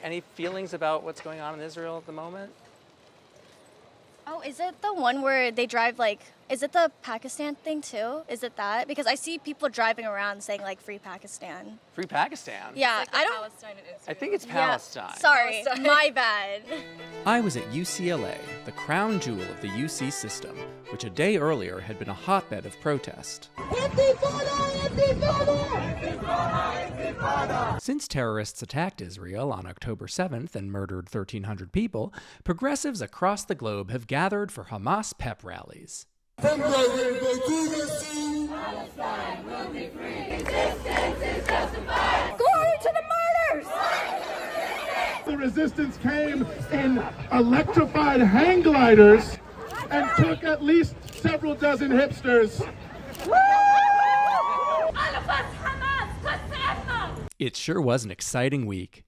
Any feelings about what's going on in Israel at the moment? Oh, is it the one where they drive is it the Pakistan thing too? Is it that? Because I see people driving around saying Free Pakistan. Free Pakistan? Yeah, I don't. Palestine and Israel. I think it's Palestine. Yeah, sorry, my bad. I was at UCLA, the crown jewel of the UC system, which a day earlier had been a hotbed of protest. Since terrorists attacked Israel on October 7th and murdered 1,300 people, progressives across the globe have gathered for Hamas pep rallies. Palestine will be free. Resistance is justified. Glory to the martyrs! The resistance came in electrified hang gliders and took at least several dozen hipsters. It sure was an exciting week.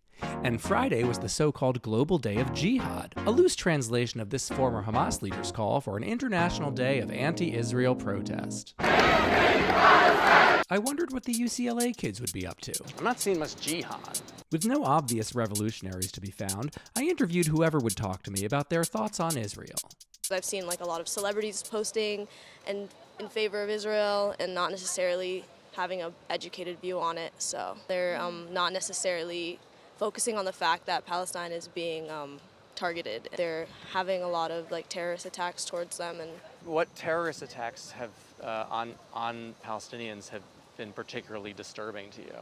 And Friday was the so-called Global Day of Jihad, a loose translation of this former Hamas leader's call for an international day of anti-Israel protest. I wondered what the UCLA kids would be up to. I'm not seeing much jihad. With no obvious revolutionaries to be found, I interviewed whoever would talk to me about their thoughts on Israel. I've seen a lot of celebrities posting and in favor of Israel and not necessarily having an educated view on it. So they're not necessarily focusing on the fact that Palestine is being targeted. They're having a lot of terrorist attacks towards them. And what terrorist attacks have on Palestinians have been particularly disturbing to you?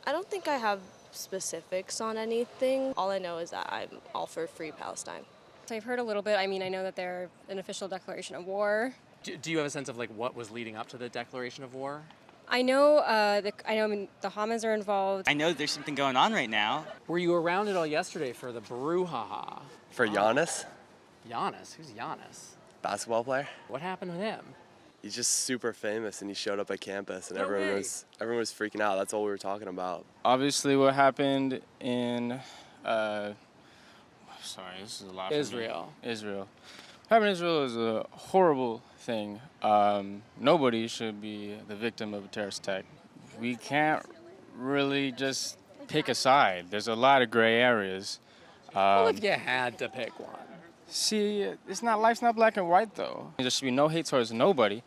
I don't think I have specifics on anything. All I know is that I'm all for free Palestine. So I've heard a little bit. I mean, I know that they're an official declaration of war. Do you have a sense of what was leading up to the declaration of war? I know the Hamas are involved. I know there's something going on right now. Were you around at all yesterday for the brouhaha? For Giannis? Giannis? Who's Giannis? Basketball player. What happened with him? He's just super famous, and he showed up at campus, and everyone was freaking out. That's all we were talking about. Obviously, what happened in this is a lot. Israel. What happened in Israel is a horrible thing. Nobody should be the victim of a terrorist attack. We can't really just pick a side. There's a lot of gray areas. Well, if you had to pick one. See, life's not black and white, though. There should be no hate towards nobody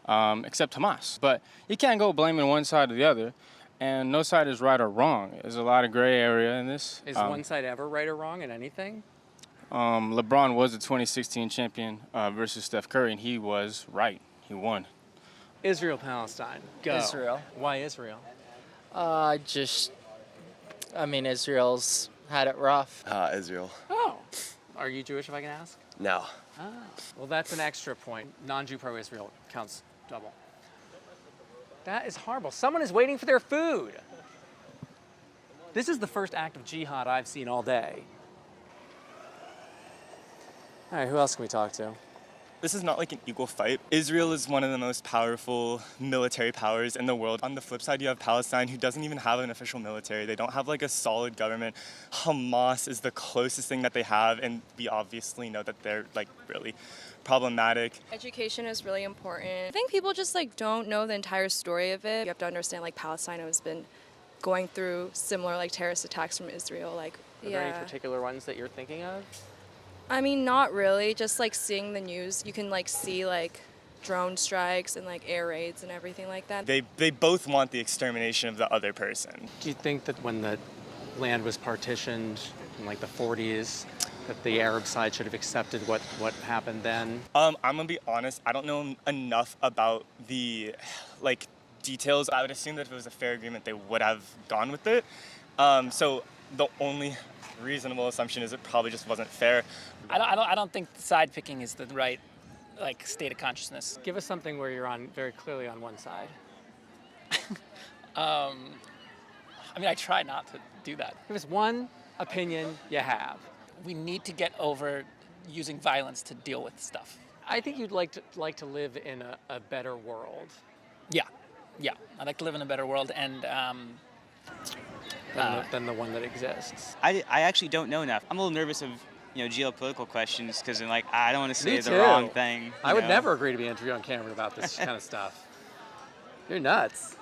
except Hamas. But you can't go blaming one side or the other, and no side is right or wrong. There's a lot of gray area in this. Is one side ever right or wrong in anything? LeBron was the 2016 champion versus Steph Curry, and he was right. He won. Israel, Palestine. Go. Israel. Why Israel? Israel's had it rough. Israel. Oh. Are you Jewish, if I can ask? No. Ah. Well, that's an extra point. Non-Jew pro-Israel counts double. That is horrible. Someone is waiting for their food. This is the first act of jihad I've seen all day. All right, who else can we talk to? This is not an equal fight. Israel is one of the most powerful military powers in the world. On the flip side, you have Palestine, who doesn't even have an official military. They don't have a solid government. Hamas is the closest thing that they have, and we obviously know that they're really problematic. Education is really important. I think people just don't know the entire story of it. You have to understand Palestine has been going through similar terrorist attacks from Israel. Are there any particular ones that you're thinking of? I mean, not really. Just seeing the news, you can see drone strikes and air raids and everything like that. They both want the extermination of the other person. Do you think that when the land was partitioned in the 40s, that the Arab side should have accepted what happened then? I'm gonna be honest. I don't know enough about the details. I would assume that if it was a fair agreement, they would have gone with it. So the only reasonable assumption is it probably just wasn't fair. I don't think side picking is the right state of consciousness. Give us something where you're very clearly on one side. I try not to do that. Give us one opinion you have. We need to get over using violence to deal with stuff. I think you'd like to live in a better world. Yeah. I'd like to live in a better world and than the one that exists. I actually don't know enough. I'm a little nervous of geopolitical questions because I don't want to say the too. wrong thing. I would never agree to be interviewed on camera about this kind of stuff. You're nuts.